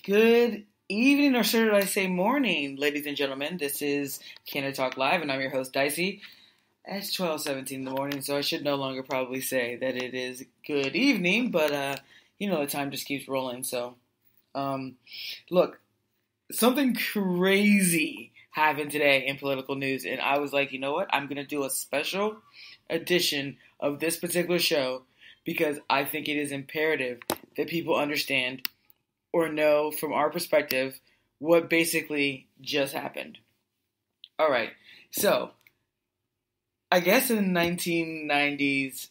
Good evening, or should I say morning, ladies and gentlemen. This is Candor Talk Live, and I'm your host, DICESI. It's 12:17 in the morning, so I should no longer probably say that it is good evening, but, the time just keeps rolling. So, look, something crazy happened today in political news, and I was like, you know what? I'm going to do a special edition of this particular show because I think it is imperative that people understand or know from our perspective what basically just happened. All right, so I guess in the 1990s,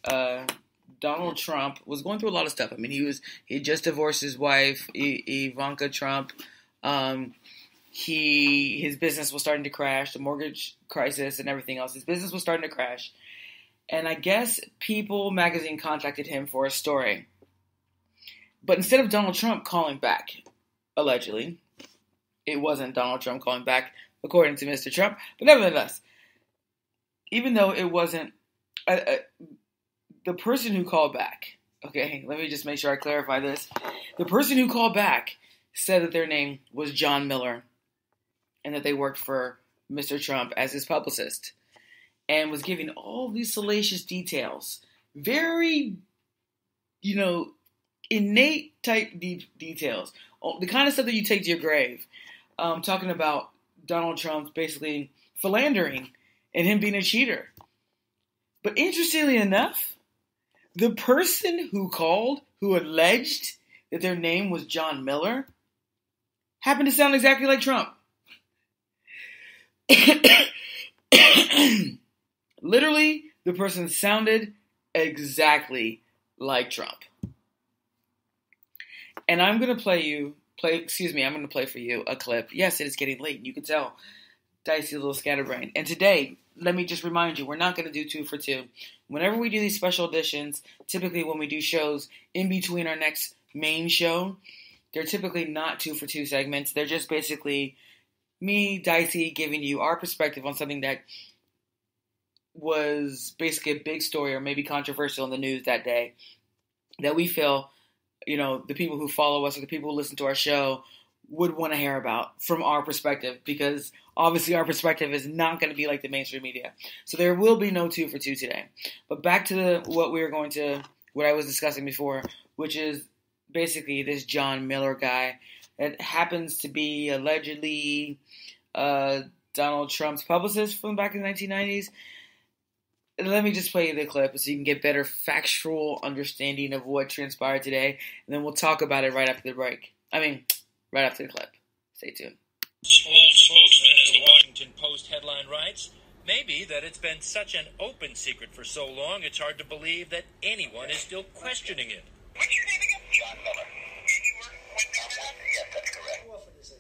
Donald Trump was going through a lot of stuff. I mean, he had just divorced his wife, Ivanka Trump. His business was starting to crash, the mortgage crisis and everything else. His business was starting to crash. And I guess People magazine contacted him for a story. But instead of Donald Trump calling back, allegedly, it wasn't Donald Trump calling back, according to Mr. Trump. But nevertheless, even though it wasn't the person who called back, okay, let me just make sure I clarify this. The person who called back said that their name was John Miller and that they worked for Mr. Trump as his publicist and was giving all these salacious details. Very, innate type details. The kind of stuff that you take to your grave. Talking about Donald Trump's basically philandering and him being a cheater. But interestingly enough, the person who called, who alleged that their name was John Miller, happened to sound exactly like Trump. Literally, the person sounded exactly like Trump. And I'm going to play for you a clip. Yes, it is getting late. You can tell Dicey a little scatterbrained. And today, let me just remind you, we're not going to do 2 for 2. Whenever we do these special editions, typically when we do shows in between our next main show, they're typically not 2 for 2 segments. They're just basically me, Dicey, giving you our perspective on something that was basically a big story or maybe controversial in the news that day that we feel the people who follow us or the people who listen to our show would want to hear about from our perspective, because obviously our perspective is not going to be like the mainstream media. So there will be no 2 for 2 today. But back to what I was discussing before, which is basically this John Miller guy that happens to be allegedly Donald Trump's publicist from back in the 1990s. Let me just play you the clip so you can get better factual understanding of what transpired today, and then we'll talk about it right after the break. Right after the clip. Stay tuned. Spokesman, as the Washington Post headline writes, maybe that it's been such an open secret for so long, it's hard to believe that anyone is still questioning it. What's your name again? John Miller. And you work with Barron? Yes, that's correct.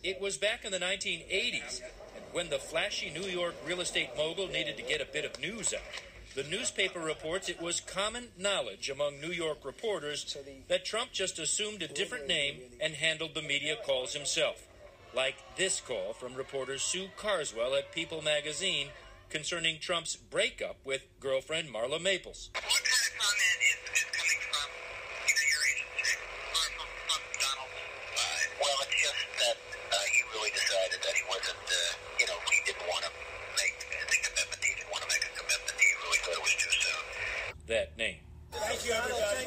It was back in the 1980s, and when the flashy New York real estate mogul needed to get a bit of news out. The newspaper reports it was common knowledge among New York reporters that Trump just assumed a different name and handled the media calls himself. Like this call from reporter Sue Carswell at People magazine concerning Trump's breakup with girlfriend Marla Maples. What kind of comment is coming from either your agency or from Donald? Well, it's just that he really decided that he wasn't, he didn't want to make the commitment. He didn't want to make a commitment. He really thought it was too soon. That name. Thank you, everybody.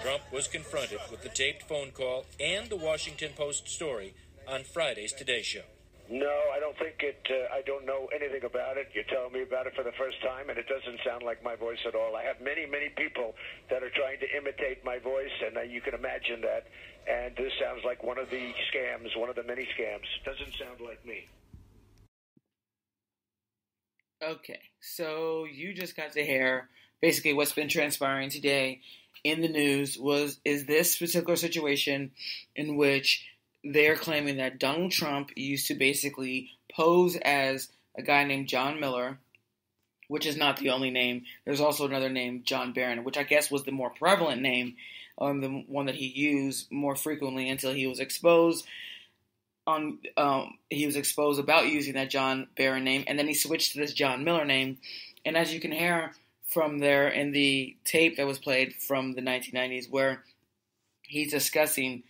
Trump was confronted with the taped phone call and the Washington Post story on Friday's Today Show. No, I don't think it. I don't know anything about it. You're telling me about it for the first time, and it doesn't sound like my voice at all. I have many, many people that are trying to imitate my voice, and you can imagine that. And this sounds like one of the scams, one of the many scams. Doesn't sound like me. Okay, so you just got to hear basically what's been transpiring today in the news is this particular situation in which they're claiming that Donald Trump used to basically pose as a guy named John Miller, which is not the only name. There's also another name, John Barron, which I guess was the more prevalent name, the one that he used more frequently until he was exposed about using that John Barron name, and then he switched to this John Miller name. And as you can hear from there in the tape that was played from the 1990s, where he's discussing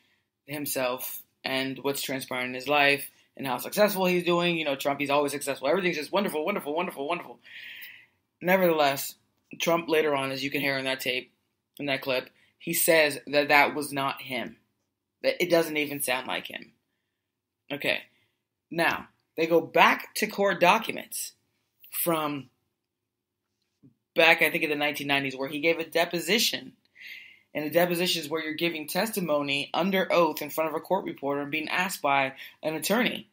himself and what's transpiring in his life and how successful he's doing. You know, Trump, he's always successful. Everything's just wonderful, wonderful, wonderful, wonderful. Nevertheless, Trump later on, as you can hear in that tape, in that clip, he says that that was not him. That it doesn't even sound like him. Okay. Now, they go back to court documents from back, I think, in the 1990s, where he gave a deposition. And a deposition is where you're giving testimony under oath in front of a court reporter and being asked by an attorney.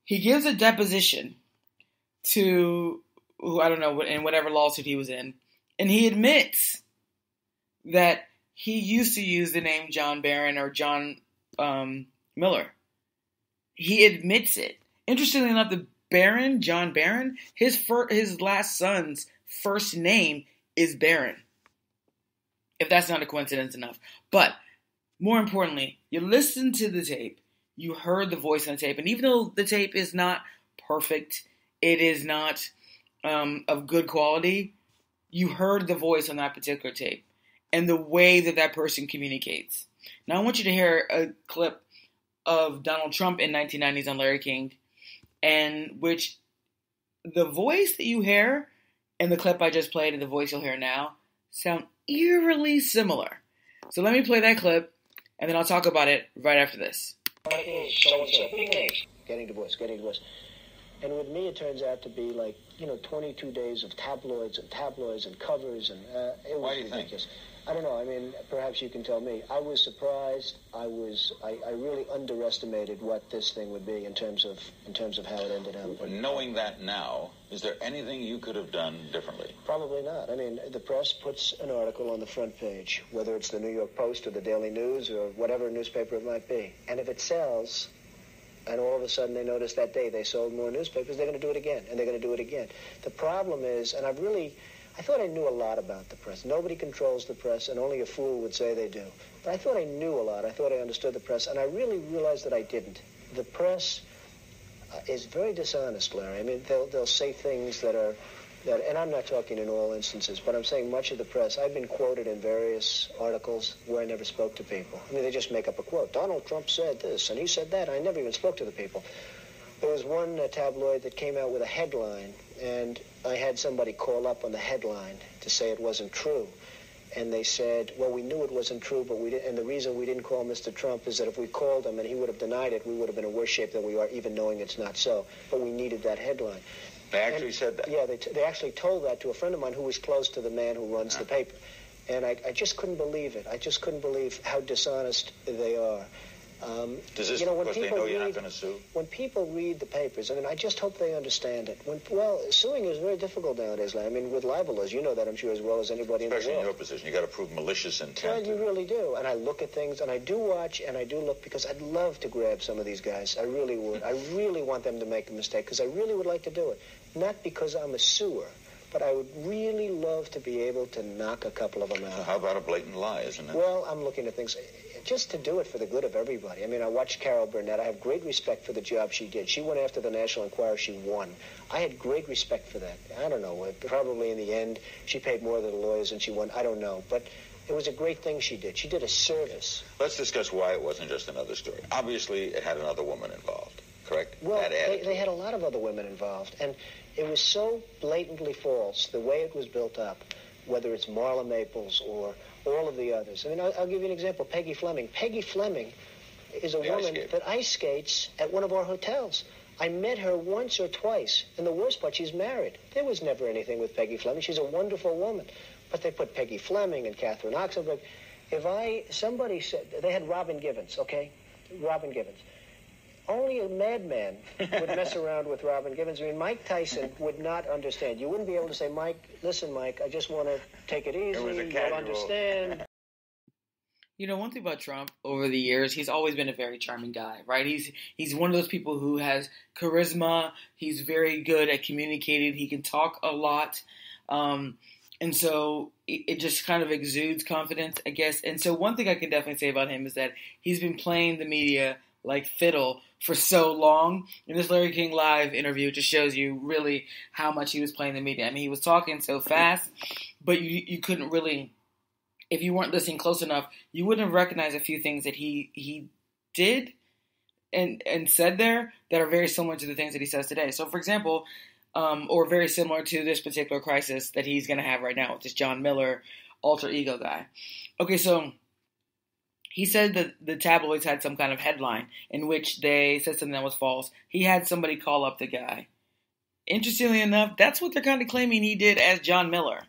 He gives a deposition to, I don't know, in whatever lawsuit he was in, and he admits that he used to use the name John Barron or John Miller. He admits it. Interestingly enough, the Barron, John Barron, his last son's first name is Barron. If that's not a coincidence enough. But, more importantly, you listened to the tape. You heard the voice on the tape. And even though the tape is not perfect, it is not of good quality, you heard the voice on that particular tape. And the way that that person communicates. Now, I want you to hear a clip of Donald Trump in 1990s on Larry King, and which the voice that you hear in the clip I just played and the voice you'll hear now sound eerily similar. So let me play that clip, and then I'll talk about it right after this. So-and-so, big names. Getting divorced. And with me, it turns out to be 22 days of tabloids and covers, and it was ridiculous. I don't know. I mean, perhaps you can tell me. I was surprised. I really underestimated what this thing would be in terms of how it ended up. Knowing that now, is there anything you could have done differently? Probably not. I mean, the press puts an article on the front page, whether it's the New York Post or the Daily News or whatever newspaper it might be. And if it sells, and all of a sudden they notice that day they sold more newspapers, they're going to do it again, and they're going to do it again. The problem is, and I thought I knew a lot about the press. Nobody controls the press, and only a fool would say they do. But I thought I knew a lot. I thought I understood the press, and I really realized that I didn't. The press is very dishonest, Larry. I mean, they'll say things that, and I'm not talking in all instances, but I'm saying much of the press. I've been quoted in various articles where I never spoke to people. I mean, they just make up a quote. Donald Trump said this, and he said that. I never even spoke to the people. There was one tabloid that came out with a headline, and I had somebody call up on the headline to say it wasn't true. And they said, well, we knew it wasn't true, but we didn't, and the reason we didn't call Mr. Trump is that if we called him and he would have denied it, we would have been in worse shape than we are, even knowing it's not so. But we needed that headline. They actually said that? Yeah, they actually told that to a friend of mine who was close to the man who runs the paper. And I just couldn't believe it. I just couldn't believe how dishonest they are. Does this because they know you're not going to sue? When people read the papers, I mean, I just hope they understand it. Suing is very difficult nowadays. I mean, with libel laws, you know that, I'm sure, as well as anybody in the world. Especially in your position. You got to prove malicious intent. Well, you really do. And I look at things, and I do watch, and I do look, because I'd love to grab some of these guys. I really would. I really want them to make a mistake, because I really would like to do it. Not because I'm a suer, but I would really love to be able to knock a couple of them out. So how about a blatant lie, isn't it? Well, I'm looking at things just to do it for the good of everybody. I mean, I watched Carol Burnett. I have great respect for the job she did. She went after the National Enquirer. She won. I had great respect for that. I don't know. Probably in the end, she paid more than the lawyers and she won. I don't know. But it was a great thing she did. She did a service. Let's discuss why it wasn't just another story. Obviously, it had another woman involved, correct? Well, they had a lot of other women involved. And it was so blatantly false, the way it was built up, whether it's Marla Maples or all of the others. I mean, I'll give you an example. Peggy Fleming. Peggy Fleming is a woman that ice skates at one of our hotels. I met her once or twice, and the worst part, she's married. There was never anything with Peggy Fleming. She's a wonderful woman. But they put Peggy Fleming and Catherine Oxenberg. Somebody said, they had Robin Givens, okay? Robin Givens. Only a madman would mess around with Robin Givens. I mean, Mike Tyson would not understand. You wouldn't be able to say, Mike, listen, Mike, I just want to take it easy. You'll understand. You know, one thing about Trump over the years, he's always been a very charming guy, right? He's one of those people who has charisma. He's very good at communicating. He can talk a lot. And so it just kind of exudes confidence, I guess. And so one thing I can definitely say about him is that he's been playing the media like fiddle for so long. In this Larry King Live interview, it just shows you really how much he was playing the media. I mean, he was talking so fast, but you couldn't really, if you weren't listening close enough, you wouldn't have recognized a few things that he did and said there that are very similar to the things that he says today. So, for example, or very similar to this particular crisis that he's going to have right now with this John Miller alter ego guy. Okay, so he said that the tabloids had some kind of headline in which they said something that was false. He had somebody call up the guy. Interestingly enough, that's what they're kind of claiming he did as John Miller.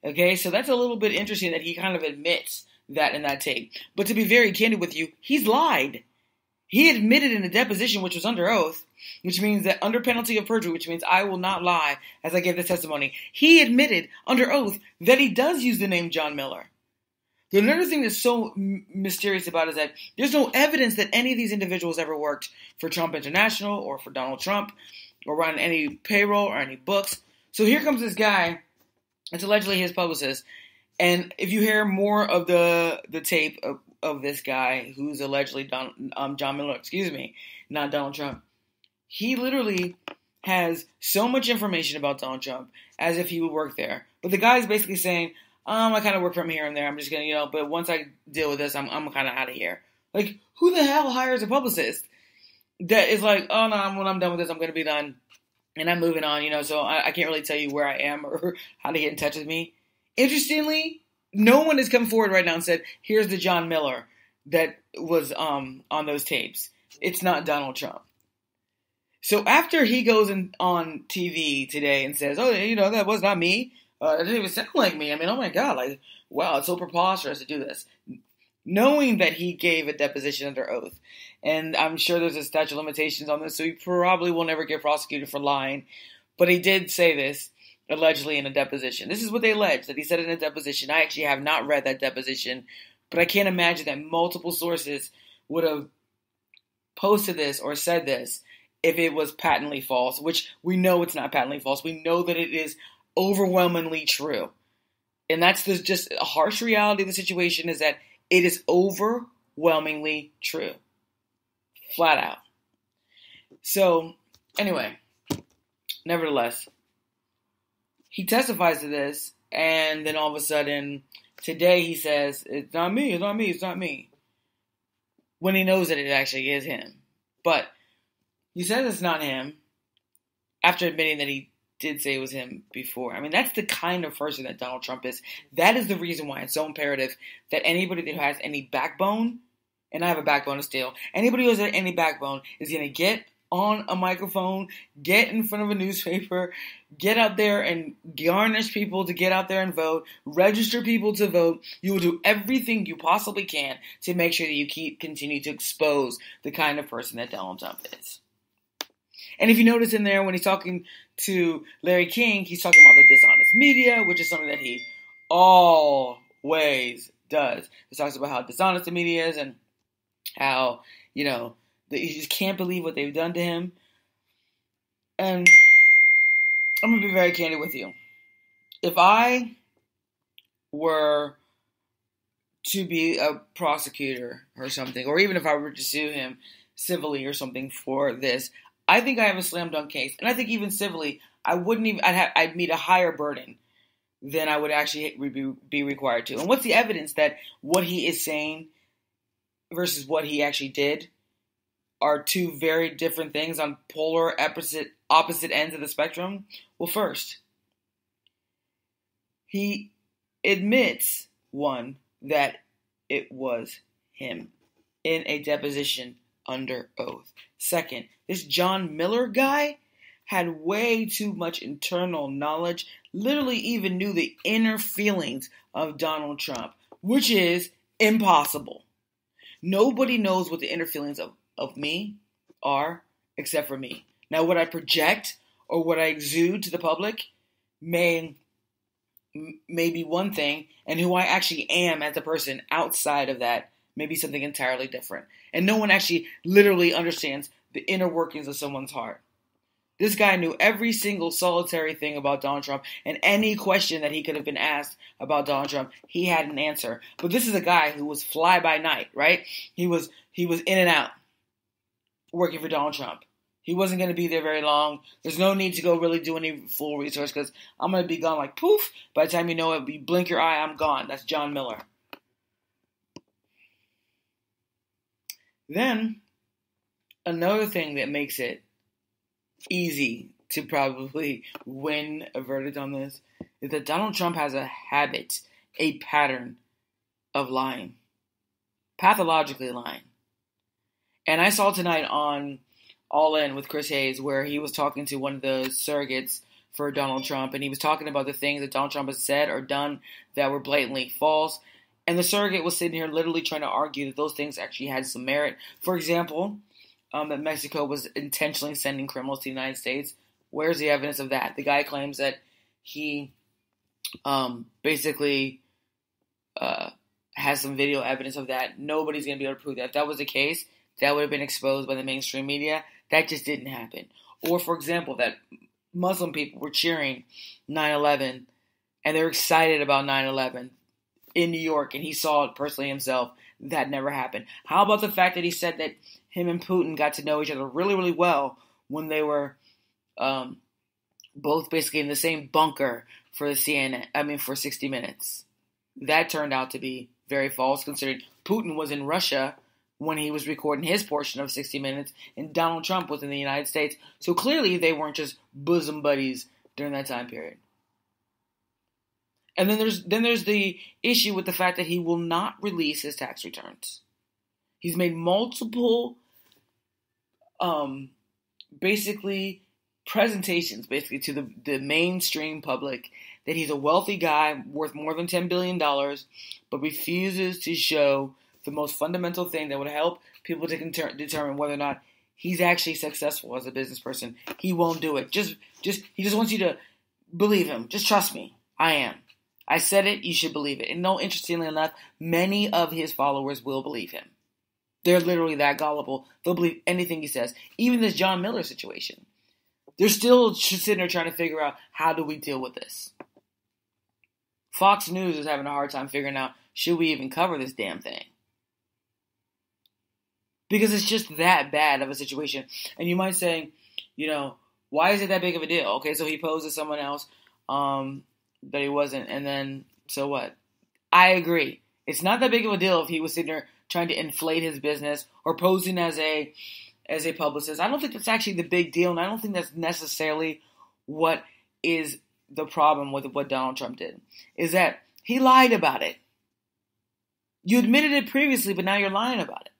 Okay, so that's a little bit interesting that he kind of admits that in that tape. But to be very candid with you, he's lied. He admitted in a deposition, which was under oath, which means that under penalty of perjury, which means I will not lie as I give this testimony. He admitted under oath that he does use the name John Miller. The another thing that's so mysterious about it is that there's no evidence that any of these individuals ever worked for Trump International or for Donald Trump or run any payroll or any books. So here comes this guy. It's allegedly his publicist. And if you hear more of the tape of this guy who's allegedly John Miller, not Donald Trump, he literally has so much information about Donald Trump as if he would work there. But the guy's basically saying, I kind of work from here and there. I'm just going to, but once I deal with this, I'm kind of out of here. Like, who the hell hires a publicist that is like, oh, no, when I'm done with this, I'm going to be done and I'm moving on, so I can't really tell you where I am or how to get in touch with me. Interestingly, no one has come forward right now and said, here's the John Miller that was on those tapes. It's not Donald Trump. So after he goes on TV today and says, oh, that was not me. It didn't even sound like me. I mean, oh my God, like, wow, it's so preposterous to do this. Knowing that he gave a deposition under oath. And I'm sure there's a statute of limitations on this, so he probably will never get prosecuted for lying. But he did say this, allegedly, in a deposition. This is what they allege, that he said in a deposition. I actually have not read that deposition, but I can't imagine that multiple sources would have posted this or said this if it was patently false, which we know it's not patently false. We know that it is overwhelmingly true. And that's just a harsh reality of the situation, is that it is overwhelmingly true. Flat out. So, anyway, nevertheless, he testifies to this, and then all of a sudden, today he says, it's not me, it's not me, it's not me. When he knows that it actually is him. But he says it's not him, after admitting that he did say it was him before. I mean, that's the kind of person that Donald Trump is. That is the reason why it's so imperative that anybody that has any backbone, and I have a backbone of steel, anybody who has any backbone is going to get on a microphone, get in front of a newspaper, get out there and garnish people to get out there and vote, register people to vote. You will do everything you possibly can to make sure that you continue to expose the kind of person that Donald Trump is. And if you notice in there, when he's talking to Larry King, he's talking about the dishonest media, which is something that he always does. He talks about how dishonest the media is and how, that you just can't believe what they've done to him. And I'm going to be very candid with you. If I were to be a prosecutor or something, or even if I were to sue him civilly or something for this, I think I have a slam dunk case. And I think even civilly, I'd meet a higher burden than I would actually be required to. And what's the evidence that what he is saying versus what he actually did are two very different things on polar opposite ends of the spectrum? Well, first, he admits, one, that it was him in a deposition under oath. Second, this John Miller guy had way too much internal knowledge, literally even knew the inner feelings of Donald Trump, which is impossible. Nobody knows what the inner feelings of me are, except for me. Now, what I project or what I exude to the public may be one thing, and who I actually am as a person outside of that may be something entirely different. And no one actually literally understands the inner workings of someone's heart. This guy knew every single solitary thing about Donald Trump, and any question that he could have been asked about Donald Trump, he had an answer. But this is a guy who was fly by night, right? He was in and out working for Donald Trump. He wasn't going to be there very long. There's no need to go really do any full research because I'm going to be gone like poof. By the time you know it, you blink your eye, I'm gone. That's John Miller. Then, another thing that makes it easy to probably win a verdict on this is that Donald Trump has a habit, a pattern of lying. Pathologically lying. And I saw tonight on All In with Chris Hayes where he was talking to one of the surrogates for Donald Trump, and he was talking about the things that Donald Trump has said or done that were blatantly false. And the surrogate was sitting here literally trying to argue that those things actually had some merit. For example, that Mexico was intentionally sending criminals to the United States. Where's the evidence of that? The guy claims that he basically has some video evidence of that. Nobody's going to be able to prove that. If that was the case, that would have been exposed by the mainstream media. That just didn't happen. Or, for example, that Muslim people were cheering 9/11, and they're excited about 9/11 in New York, and he saw it personally himself. That never happened. How about the fact that he said that him and Putin got to know each other really, really well when they were both basically in the same bunker for for 60 Minutes. That turned out to be very false, considering Putin was in Russia when he was recording his portion of 60 Minutes, and Donald Trump was in the United States. So clearly they weren't just bosom buddies during that time period. And then there's the issue with the fact that he will not release his tax returns. He's made multiple presentations to the mainstream public that he's a wealthy guy worth more than $10 billion, but refuses to show the most fundamental thing that would help people to determine whether or not he's actually successful as a business person. He won't do it. He just wants you to believe him. Just trust me. I am. I said it, you should believe it. And no, interestingly enough, many of his followers will believe him. They're literally that gullible. They'll believe anything he says. Even this John Miller situation. They're still sitting there trying to figure out, how do we deal with this? Fox News is having a hard time figuring out, should we even cover this damn thing? Because it's just that bad of a situation. And you might say, why is it that big of a deal? Okay, so he posed as someone else that he wasn't, and then, so what? I agree. It's not that big of a deal if he was sitting there trying to inflate his business or posing as a publicist. I don't think that's actually the big deal, and I don't think that's necessarily what is the problem with what Donald Trump did, is that he lied about it. You admitted it previously, but now you're lying about it.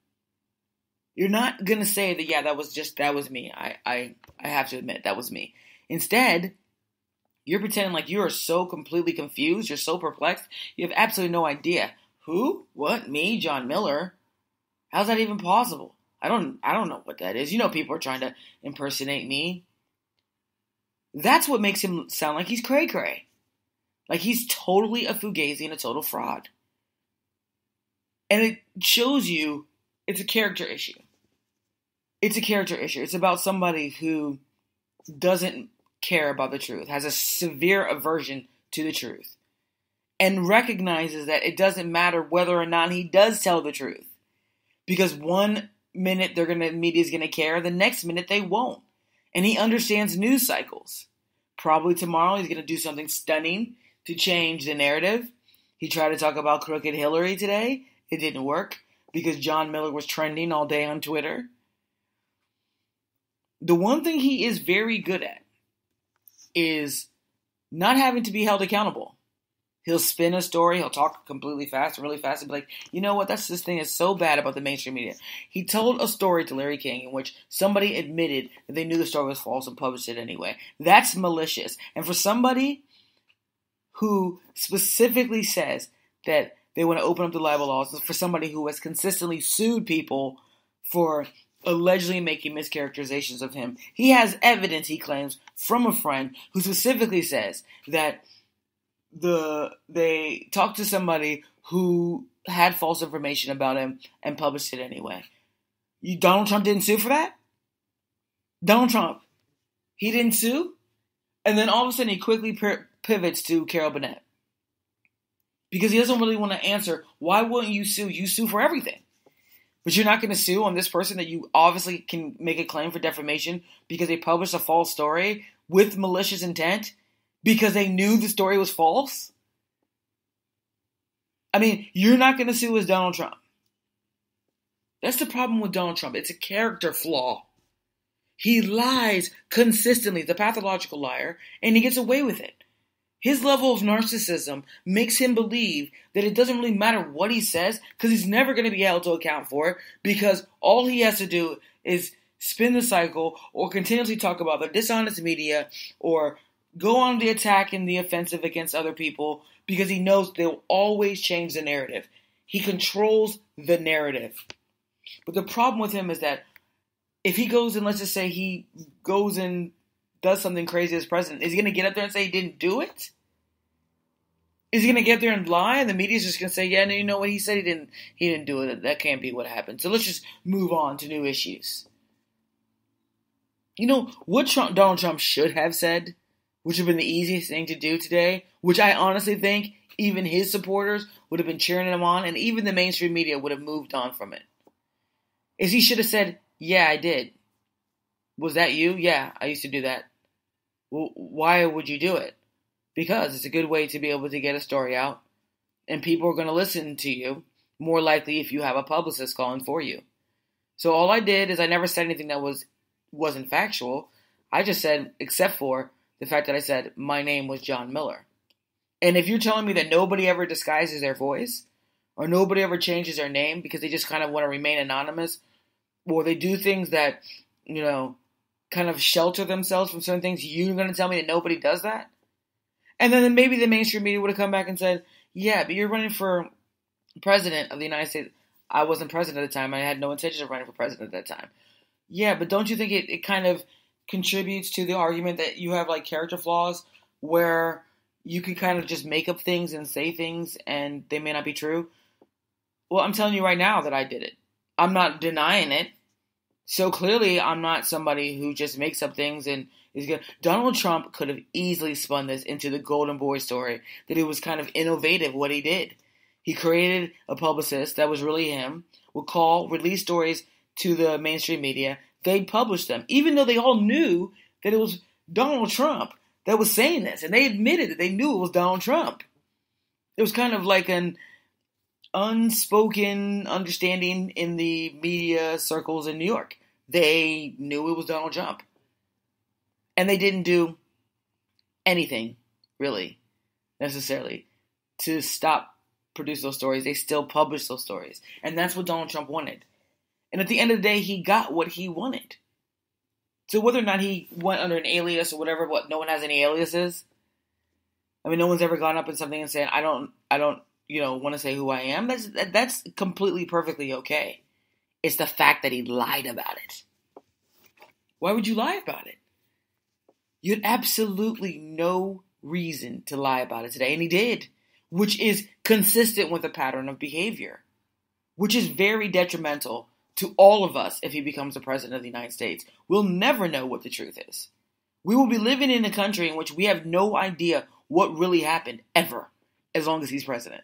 You're not going to say that, yeah, that was me. I have to admit, that was me. Instead, you're pretending like you are so completely confused. You're so perplexed. You have absolutely no idea. Who? What? Me? John Miller? How's that even possible? I don't know what that is. People are trying to impersonate me. That's what makes him sound like he's cray-cray. Like he's totally a fugazi and a total fraud. And it shows you it's a character issue. It's a character issue. It's about somebody who doesn't care about the truth, has a severe aversion to the truth, and recognizes that it doesn't matter whether or not he does tell the truth. Because one minute media's gonna care, the next minute they won't. And he understands news cycles. Probably tomorrow he's gonna do something stunning to change the narrative. He tried to talk about crooked Hillary today. It didn't work because John Miller was trending all day on Twitter. The one thing he is very good at is not having to be held accountable. He'll spin a story, he'll talk completely fast, really fast, and be like, you know what, this thing is so bad about the mainstream media. He told a story to Larry King in which somebody admitted that they knew the story was false and published it anyway. That's malicious. And for somebody who specifically says that they want to open up the libel laws, for somebody who has consistently sued people for allegedly making mischaracterizations of him. He has evidence, he claims, from a friend who specifically says that they talked to somebody who had false information about him and published it anyway. Donald Trump didn't sue for that? Donald Trump, he didn't sue? And then all of a sudden he quickly pivots to Carol Burnett. Because he doesn't really want to answer, why wouldn't you sue? You sue for everything. But you're not going to sue on this person that you obviously can make a claim for defamation because they published a false story with malicious intent because they knew the story was false? I mean, you're not going to sue as Donald Trump. That's the problem with Donald Trump. It's a character flaw. He lies consistently, the pathological liar, and he gets away with it. His level of narcissism makes him believe that it doesn't really matter what he says because he's never going to be held to account for it because all he has to do is spin the cycle or continuously talk about the dishonest media or go on the attack and the offensive against other people because he knows they'll always change the narrative. He controls the narrative. But the problem with him is that if he goes and let's just say he goes and does something crazy as president, is he going to get up there and say he didn't do it? Is he going to get there and lie? And the media's just going to say, yeah, no, you know what? He said he didn't do it. That can't be what happened. So let's just move on to new issues. You know, what Donald Trump should have said, which would have been the easiest thing to do today, which I honestly think even his supporters would have been cheering him on, and even the mainstream media would have moved on from it, is he should have said, yeah, I did. Was that you? Yeah, I used to do that. Well, why would you do it? Because it's a good way to be able to get a story out, and people are going to listen to you more likely if you have a publicist calling for you. So all I did is I never said anything that wasn't factual. I just said, except for the fact that I said my name was John Miller. And if you're telling me that nobody ever disguises their voice, or nobody ever changes their name because they just kind of want to remain anonymous, or they do things that, you know, kind of shelter themselves from certain things, you're going to tell me that nobody does that? And then maybe the mainstream media would have come back and said, yeah, but you're running for president of the United States. I wasn't president at the time. I had no intention of running for president at that time. Yeah, but don't you think it kind of contributes to the argument that you have like character flaws where you could kind of just make up things and say things and they may not be true? Well, I'm telling you right now that I did it. I'm not denying it. So clearly I'm not somebody who just makes up things and is good. Donald Trump could have easily spun this into the golden boy story, that it was kind of innovative what he did. He created a publicist that was really him, would release stories to the mainstream media. They'd publish them, even though they all knew that it was Donald Trump that was saying this. And they admitted that they knew it was Donald Trump. It was kind of like an unspoken understanding in the media circles in New York. They knew it was Donald Trump. And they didn't do anything, really, necessarily, to stop producing those stories. They still published those stories. And that's what Donald Trump wanted. And at the end of the day, he got what he wanted. So whether or not he went under an alias or whatever, no one has any aliases. I mean, no one's ever gone up in something and said, I don't, want to say who I am. That's completely, perfectly okay. It's the fact that he lied about it. Why would you lie about it? You had absolutely no reason to lie about it today, and he did, which is consistent with a pattern of behavior, which is very detrimental to all of us if he becomes the president of the United States. We'll never know what the truth is. We will be living in a country in which we have no idea what really happened, ever, as long as he's president.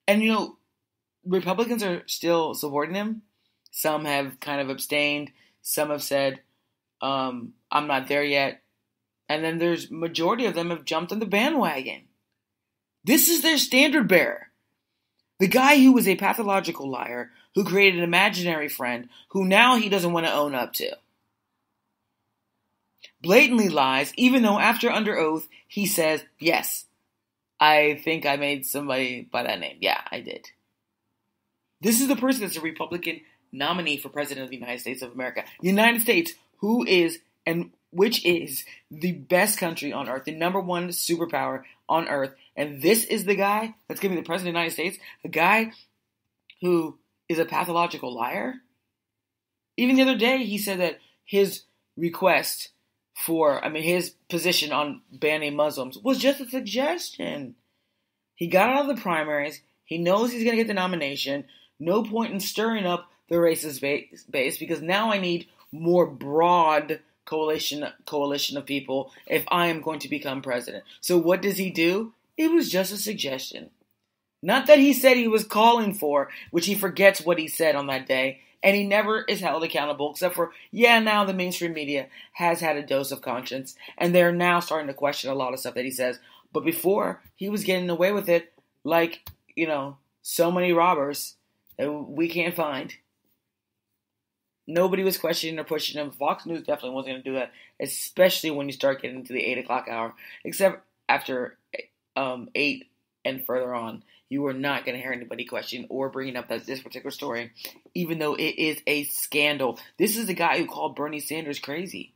And, Republicans are still supporting him. Some have kind of abstained. Some have said, I'm not there yet. And then there's majority of them have jumped on the bandwagon. This is their standard bearer. The guy who was a pathological liar, who created an imaginary friend, who now he doesn't want to own up to. Blatantly lies, even though after under oath, he says, yes, I think I made somebody by that name. Yeah, I did. This is the person that's a Republican nominee for president of the United States of America. The United States, which is the best country on earth, the number one superpower on earth. And this is the guy that's going to be the president of the United States, a guy who is a pathological liar? Even the other day, he said that his request his position on banning Muslims was just a suggestion. He got out of the primaries. He knows he's going to get the nomination. No point in stirring up the racist base because now I need more broad coalition of people if I am going to become president. So what does he do? It was just a suggestion. Not that he said he was calling for, which he forgets what he said on that day. And he never is held accountable, except for, now the mainstream media has had a dose of conscience, and they're now starting to question a lot of stuff that he says. But before, he was getting away with it like, so many robbers that we can't find. Nobody was questioning or pushing him. Fox News definitely wasn't going to do that, especially when you start getting into the 8 o'clock hour, except after 8 and further on. You are not going to hear anybody question or bringing up this particular story, even though it is a scandal. This is the guy who called Bernie Sanders crazy.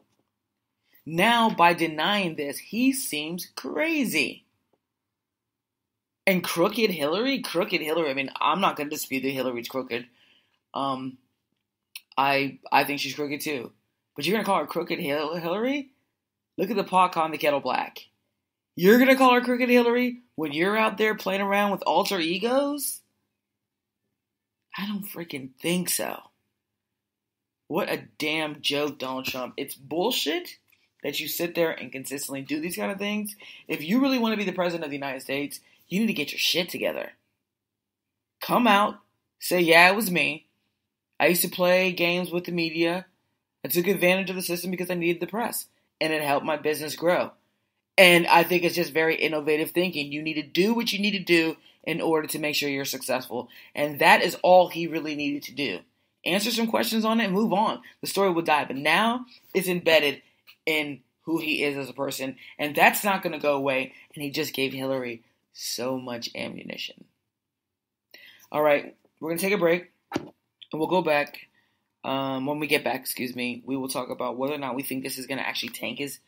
Now, by denying this, he seems crazy. And crooked Hillary, I mean, I'm not going to dispute that Hillary's crooked. I think she's crooked too. But you're going to call her crooked Hillary? Look at the pot calling the kettle black. You're going to call her crooked Hillary when you're out there playing around with alter egos? I don't freaking think so. What a damn joke, Donald Trump. It's bullshit that you sit there and consistently do these kind of things. If you really want to be the president of the United States, you need to get your shit together. Come out, say, it was me. I used to play games with the media. I took advantage of the system because I needed the press, and it helped my business grow. And I think it's just very innovative thinking. You need to do what you need to do in order to make sure you're successful. And that is all he really needed to do. Answer some questions on it and move on. The story will die. But now it's embedded in who he is as a person. And that's not going to go away. And he just gave Hillary so much ammunition. All right. We're going to take a break. And we'll go back. When we get back, we will talk about whether or not we think this is going to actually tank his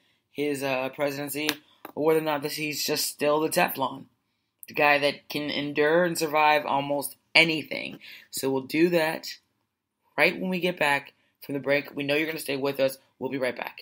presidency, or whether or not he's just still the Teflon, the guy that can endure and survive almost anything. So we'll do that right when we get back from the break. We know you're going to stay with us. We'll be right back.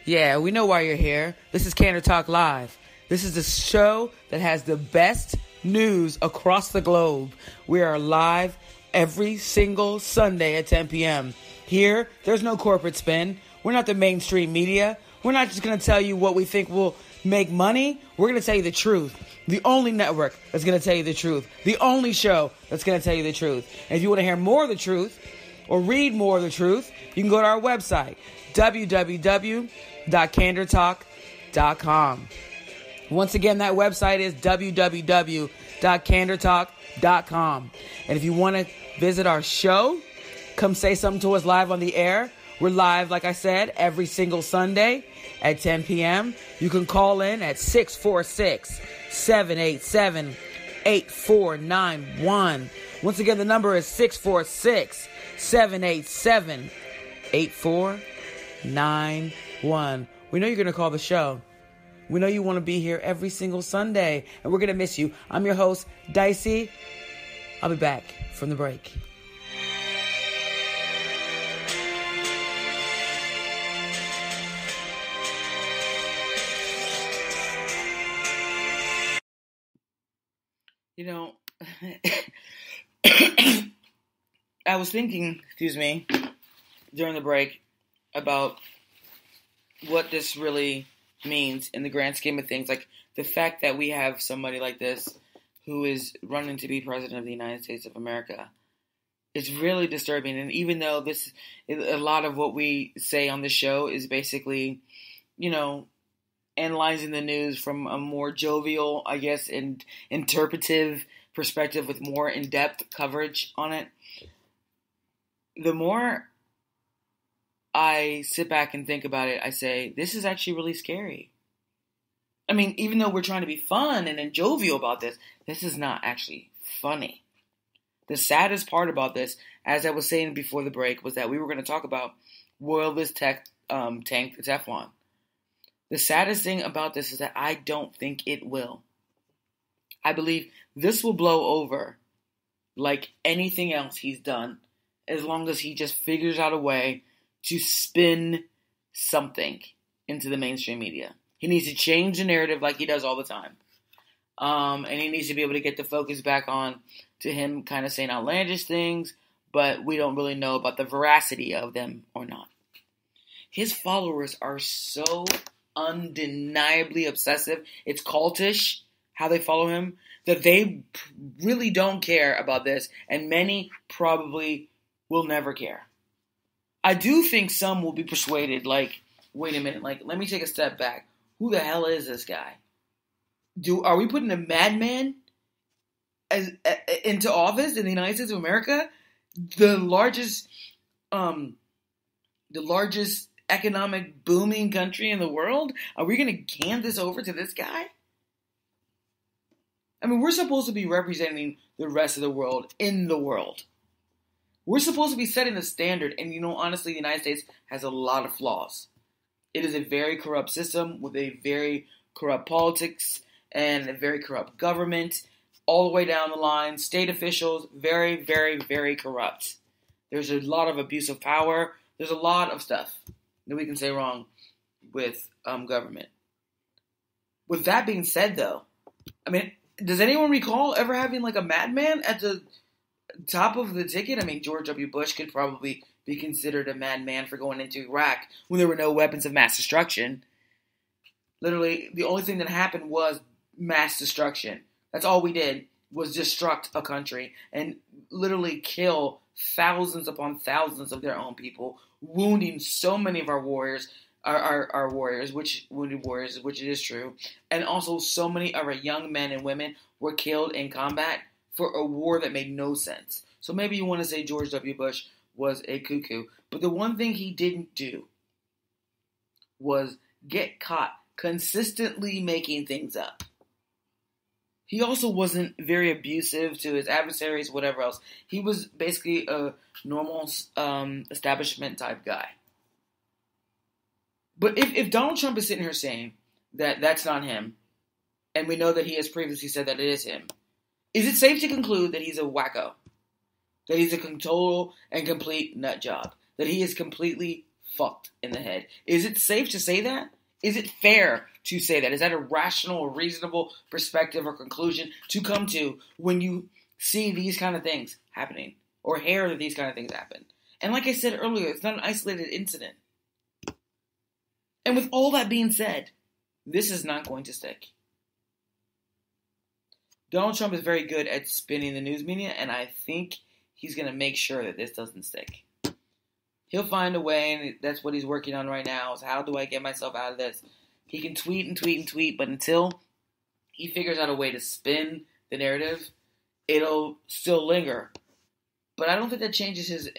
Yeah, we know why you're here. This is Candor Talk Live. This is the show that has the best news across the globe. We are live every single Sunday at 10 p.m. Here, there's no corporate spin. We're not the mainstream media. We're not just going to tell you what we think will make money. We're going to tell you the truth. The only network that's going to tell you the truth. The only show that's going to tell you the truth. And if you want to hear more of the truth or read more of the truth, you can go to our website, www.candortalk.com. Once again, that website is www.candortalk.com. And if you want to visit our show, come say something to us live on the air. We're live, like I said, every single Sunday at 10 p.m. You can call in at 646-787-8491. Once again, the number is 646-787-8491. We know you're going to call the show. We know you want to be here every single Sunday, and we're going to miss you. I'm your host, DICESI. I'll be back from the break. I was thinking, during the break about what this really means in the grand scheme of things. Like the fact that we have somebody like this who is running to be president of the United States of America is really disturbing. And even though a lot of what we say on the show is basically, analyzing the news from a more jovial, I guess, and interpretive perspective with more in-depth coverage on it, the more I sit back and think about it, I say, this is actually really scary. I mean, even though we're trying to be fun and jovial about this is not actually funny. The saddest part about this, as I was saying before the break, was that we were going to talk about will this tank the Teflon? The saddest thing about this is that I don't think it will. I believe this will blow over like anything else he's done, as long as he just figures out a way to spin something into the mainstream media. He needs to change the narrative like he does all the time. And he needs to be able to get the focus back on to him kind of saying outlandish things, but we don't really know about the veracity of them or not. His followers are so undeniably obsessive. It's cultish how they follow him, that they really don't care about this, and many probably will never care. I do think some will be persuaded, like, wait a minute, like, let me take a step back. Who the hell is this guy? Are we putting a madman into office in the United States of America? The largest economic booming country in the world? Are we going to hand this over to this guy? I mean, we're supposed to be representing the rest of the world in the world. We're supposed to be setting the standard, and honestly, the United States has a lot of flaws. It is a very corrupt system with a very corrupt politics and a very corrupt government, all the way down the line. State officials, very, very, very corrupt. There's a lot of abuse of power. There's a lot of stuff that we can say wrong with government. With that being said, though, I mean, does anyone recall ever having like a madman at the top of the ticket? I mean, George W. Bush could probably be considered a madman for going into Iraq when there were no weapons of mass destruction. Literally, the only thing that happened was mass destruction. That's all we did, was destruct a country and literally kill thousands upon thousands of their own people, wounding so many of our warriors, our warriors, wounded warriors, which it is true, and also so many of our young men and women were killed in combat for a war that made no sense. So maybe you want to say George W. Bush was a cuckoo, but the one thing he didn't do was get caught consistently making things up. He also wasn't very abusive to his adversaries, whatever else. He was basically a normal establishment type guy. But if Donald Trump is sitting here saying that that's not him, and we know that he has previously said that it is him, is it safe to conclude that he's a wacko? That he's a total and complete nut job? That he is completely fucked in the head? Is it safe to say that? Is it fair to say that? Is that a rational or reasonable perspective or conclusion to come to when you see these kind of things happening or hear that these kind of things happen? And like I said earlier, it's not an isolated incident. And with all that being said, this is not going to stick. Donald Trump is very good at spinning the news media, and I think he's going to make sure that this doesn't stick. He'll find a way, and that's what he's working on right now, is how do I get myself out of this? He can tweet and tweet and tweet, but until he figures out a way to spin the narrative, it'll still linger. But I don't think that changes his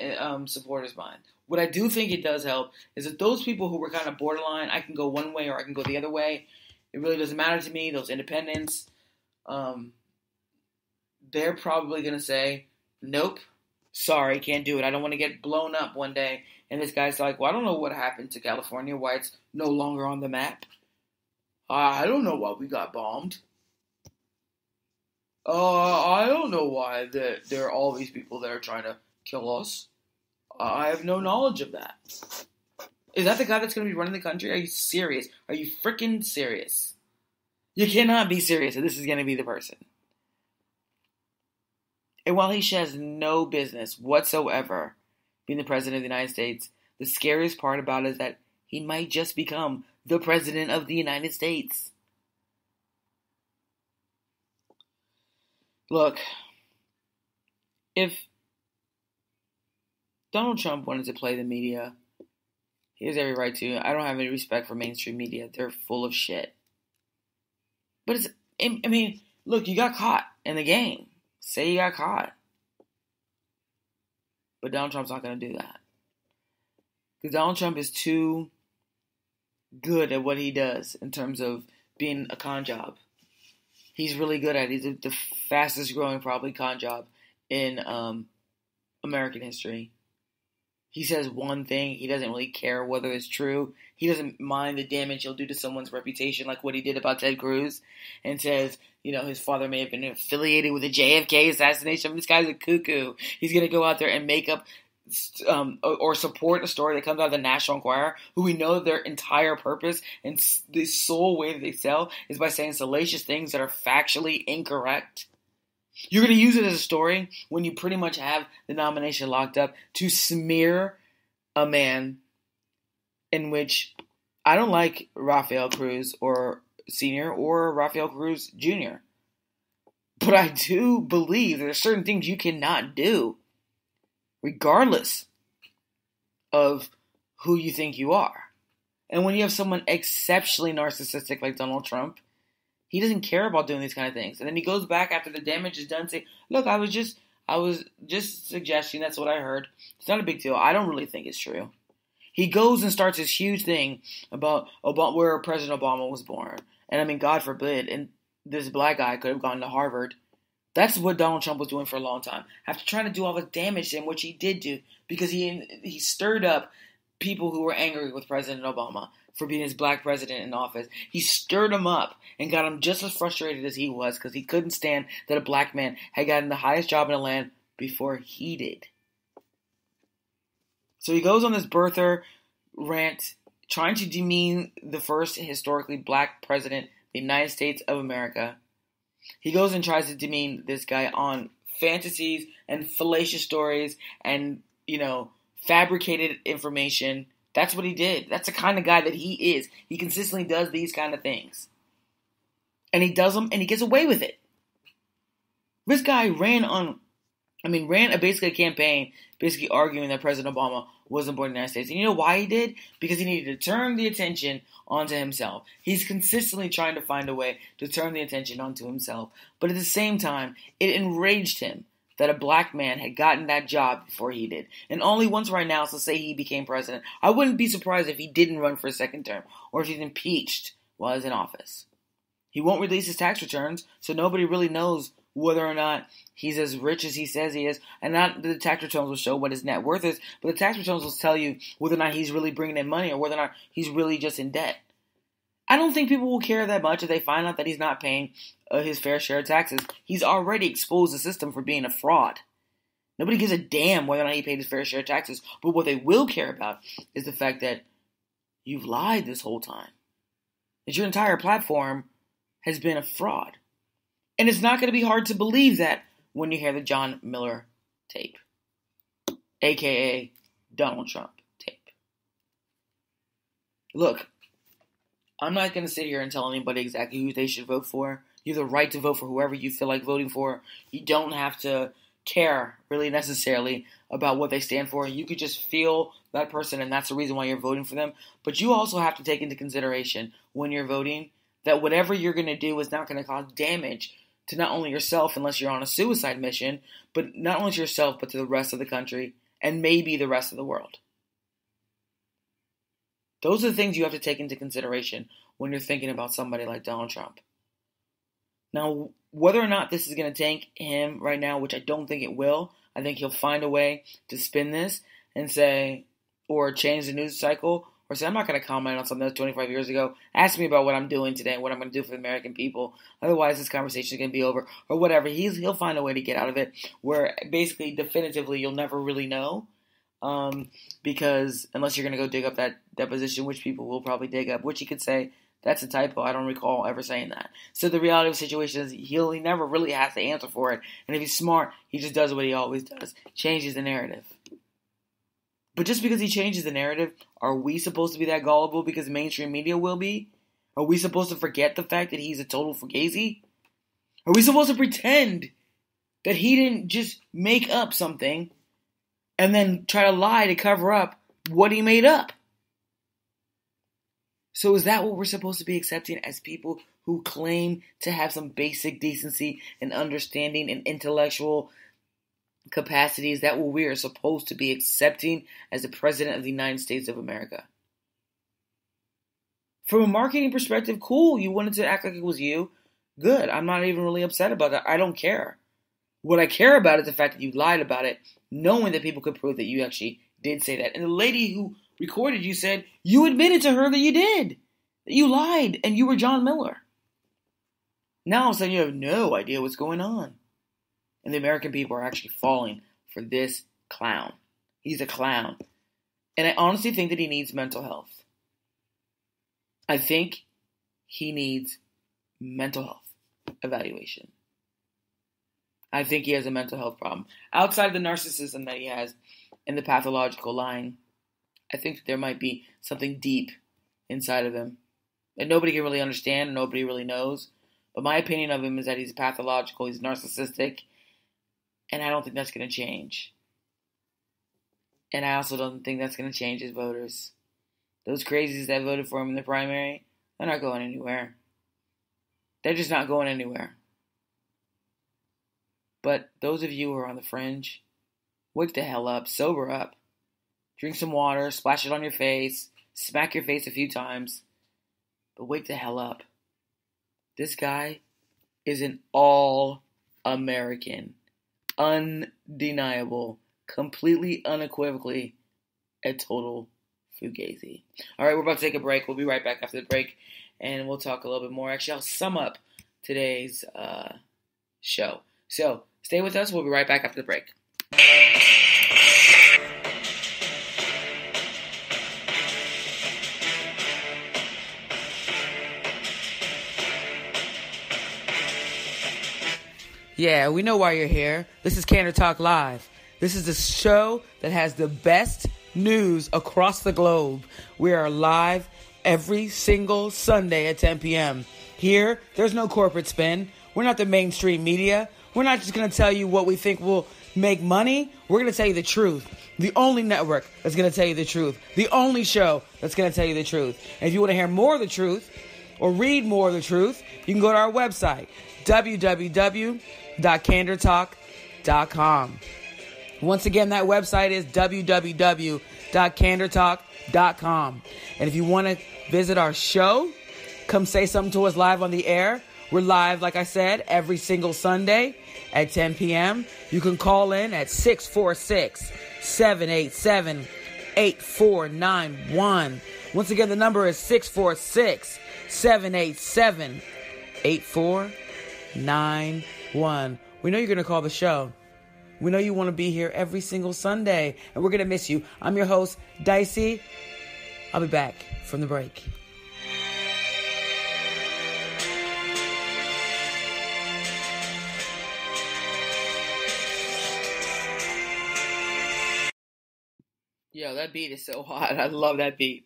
supporters' mind. What I do think it does help is that those people who were kind of borderline, I can go one way or I can go the other way, it really doesn't matter to me, those independents, they're probably going to say, nope, sorry, can't do it. I don't want to get blown up one day. And this guy's like, well, I don't know what happened to California, why it's no longer on the map. I don't know why we got bombed. I don't know why there are all these people that are trying to kill us. I have no knowledge of that. Is that the guy that's going to be running the country? Are you serious? Are you freaking serious? You cannot be serious that this is going to be the person. And while he has no business whatsoever being the president of the United States, the scariest part about it is that he might just become the president of the United States. Look, if Donald Trump wanted to play the media, he has every right to. I don't have any respect for mainstream media. They're full of shit. But look, you got caught in the game. Say you got caught. But Donald Trump's not going to do that. Because Donald Trump is too good at what he does in terms of being a con job. He's really good at it. He's the fastest growing probably con job in American history. He says one thing. He doesn't really care whether it's true. He doesn't mind the damage he'll do to someone's reputation, like what he did about Ted Cruz, and says, his father may have been affiliated with the JFK assassination. This guy's a cuckoo. He's going to go out there and make up or support a story that comes out of the National Enquirer, who we know their entire purpose and the sole way that they sell is by saying salacious things that are factually incorrect. You're going to use it as a story when you pretty much have the nomination locked up to smear a man in which I don't like Rafael Cruz or Sr. or Rafael Cruz Jr. But I do believe there are certain things you cannot do regardless of who you think you are. And when you have someone exceptionally narcissistic like Donald Trump, he doesn't care about doing these kind of things. And then he goes back after the damage is done and say, look, I was just suggesting, that's what I heard. It's not a big deal. I don't really think it's true. He goes and starts this huge thing about where President Obama was born. And I mean, God forbid, and this black guy could have gone to Harvard. That's what Donald Trump was doing for a long time. After trying to do all the damage to him, which he did do, because he stirred up people who were angry with President Obama for being his black president in office. He stirred him up and got him just as frustrated as he was because he couldn't stand that a black man had gotten the highest job in the land before he did. So he goes on this birther rant trying to demean the first historically black president of the United States of America. He goes and tries to demean this guy on fantasies and fallacious stories and, fabricated information. That's what he did. That's the kind of guy that he is. He consistently does these kind of things. And he does them and he gets away with it. This guy ran basically a campaign basically arguing that President Obama wasn't born in the United States. And you know why he did? Because he needed to turn the attention onto himself. He's consistently trying to find a way to turn the attention onto himself. But at the same time, it enraged him that a black man had gotten that job before he did. And only once right now, so say he became president, I wouldn't be surprised if he didn't run for a second term or if he's impeached while he's in office. He won't release his tax returns, so nobody really knows whether or not he's as rich as he says he is. And not that the tax returns will show what his net worth is, but the tax returns will tell you whether or not he's really bringing in money or whether or not he's really just in debt. I don't think people will care that much if they find out that he's not paying his fair share of taxes. He's already exposed the system for being a fraud. Nobody gives a damn whether or not he paid his fair share of taxes. But what they will care about is the fact that you've lied this whole time. That your entire platform has been a fraud. And it's not going to be hard to believe that when you hear the John Miller tape. A.K.A. Donald Trump tape. Look, I'm not going to sit here and tell anybody exactly who they should vote for. You have the right to vote for whoever you feel like voting for. You don't have to care, really necessarily, about what they stand for. You could just feel that person, and that's the reason why you're voting for them. But you also have to take into consideration when you're voting that whatever you're going to do is not going to cause damage to not only yourself, unless you're on a suicide mission, but not only to yourself, but to the rest of the country, and maybe the rest of the world. Those are the things you have to take into consideration when you're thinking about somebody like Donald Trump. Now, whether or not this is going to tank him right now, which I don't think it will, I think he'll find a way to spin this and say, or change the news cycle, or say, I'm not going to comment on something that was 25 years ago. Ask me about what I'm doing today and what I'm going to do for the American people. Otherwise, this conversation is going to be over, or whatever. He'll find a way to get out of it, where basically, definitively, you'll never really know. Because unless you're going to go dig up that deposition, which people will probably dig up, which he could say, that's a typo. I don't recall ever saying that. So the reality of the situation is he never really has to answer for it. And if he's smart, he just does what he always does. Changes the narrative. But just because he changes the narrative, are we supposed to be that gullible because mainstream media will be? Are we supposed to forget the fact that he's a total fugazi? Are we supposed to pretend that he didn't just make up something and then try to lie to cover up what he made up? So is that what we're supposed to be accepting as people who claim to have some basic decency and understanding and intellectual capacity? Is that what we are supposed to be accepting as the President of the United States of America? From a marketing perspective, cool. You wanted to act like it was you. Good. I'm not even really upset about that. I don't care. What I care about is the fact that you lied about it, knowing that people could prove that you actually did say that. And the lady who recorded you said you admitted to her that you did. That you lied and you were John Miller. Now all of a sudden you have no idea what's going on. And the American people are actually falling for this clown. He's a clown. And I honestly think that he needs mental health. I think he needs mental health evaluation. I think he has a mental health problem. Outside the narcissism that he has and the pathological lying, I think there might be something deep inside of him that nobody can really understand and nobody really knows. But my opinion of him is that he's pathological, he's narcissistic, and I don't think that's going to change. And I also don't think that's going to change his voters. Those crazies that voted for him in the primary, they're not going anywhere. They're just not going anywhere. But those of you who are on the fringe, wake the hell up, sober up. Drink some water, splash it on your face, smack your face a few times, but wake the hell up. This guy is an all-American, undeniable, completely unequivocally a total fugazi. All right, we're about to take a break. We'll be right back after the break, and we'll talk a little bit more. Actually, I'll sum up today's show. So stay with us. We'll be right back after the break. Yeah, we know why you're here. This is Candor Talk Live. This is the show that has the best news across the globe. We are live every single Sunday at 10 p.m. Here, there's no corporate spin. We're not the mainstream media. We're not just going to tell you what we think will make money. We're going to tell you the truth. The only network that's going to tell you the truth. The only show that's going to tell you the truth. And if you want to hear more of the truth or read more of the truth, you can go to our website, www.candortalk.com. Once again, that website is www.candortalk.com. And if you want to visit our show, come say something to us live on the air. We're live, like I said, every single Sunday at 10 p.m. You can call in at 646-787-8491. Once again, the number is 646-787-8491. We know you're going to call the show. We know you want to be here every single Sunday, and we're going to miss you. I'm your host, DICESI. I'll be back from the break. Yo, that beat is so hot. I love that beat.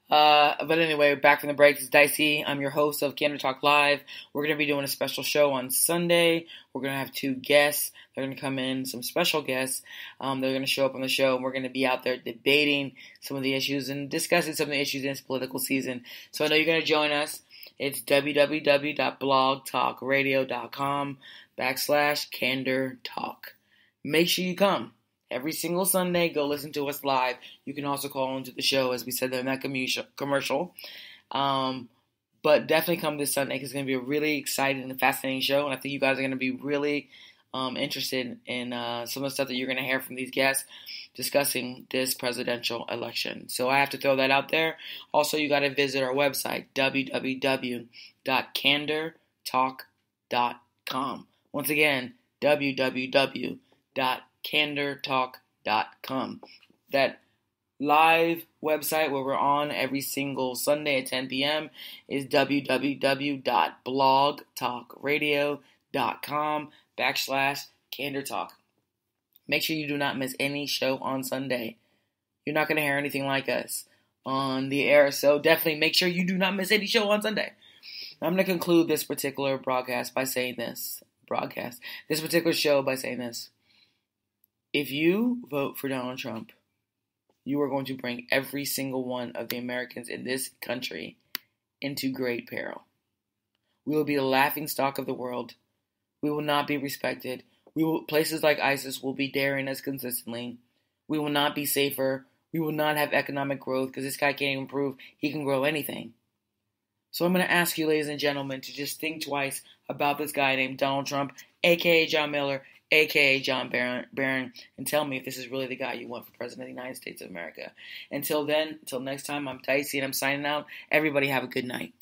But anyway, back from the break. This is DICESI. I'm your host of Candor Talk Live. We're going to be doing a special show on Sunday. We're going to have two guests. They're going to come in, some special guests. They're going to show up on the show, and we're going to be out there debating some of the issues and discussing some of the issues in this political season. So I know you're going to join us. It's www.blogtalkradio.com/Candor Talk. Make sure you come. Every single Sunday, go listen to us live. You can also call into the show, as we said in that commercial. But definitely come this Sunday, because it's going to be a really exciting and fascinating show. And I think you guys are going to be really interested in some of the stuff that you're going to hear from these guests discussing this presidential election. So I have to throw that out there. Also, you got to visit our website, www.candortalk.com. Once again, www.candortalk.com. That live website where we're on every single Sunday at 10 p.m. is www.blogtalkradio.com/Candor Talk. Make sure you do not miss any show on Sunday. You're not going to hear anything like us on the air, so definitely make sure you do not miss any show on Sunday. I'm going to conclude this particular this particular show by saying this. If you vote for Donald Trump, you are going to bring every single one of the Americans in this country into great peril. We will be the laughingstock of the world. We will not be respected. Places like ISIS will be daring us consistently. We will not be safer. We will not have economic growth, because this guy can't even prove he can grow anything. So I'm going to ask you, ladies and gentlemen, to just think twice about this guy named Donald Trump, a.k.a. John Miller, a.k.a. John Barron, and tell me if this is really the guy you want for President of the United States of America. Until then, until next time, I'm Dicey, and I'm signing out. Everybody have a good night.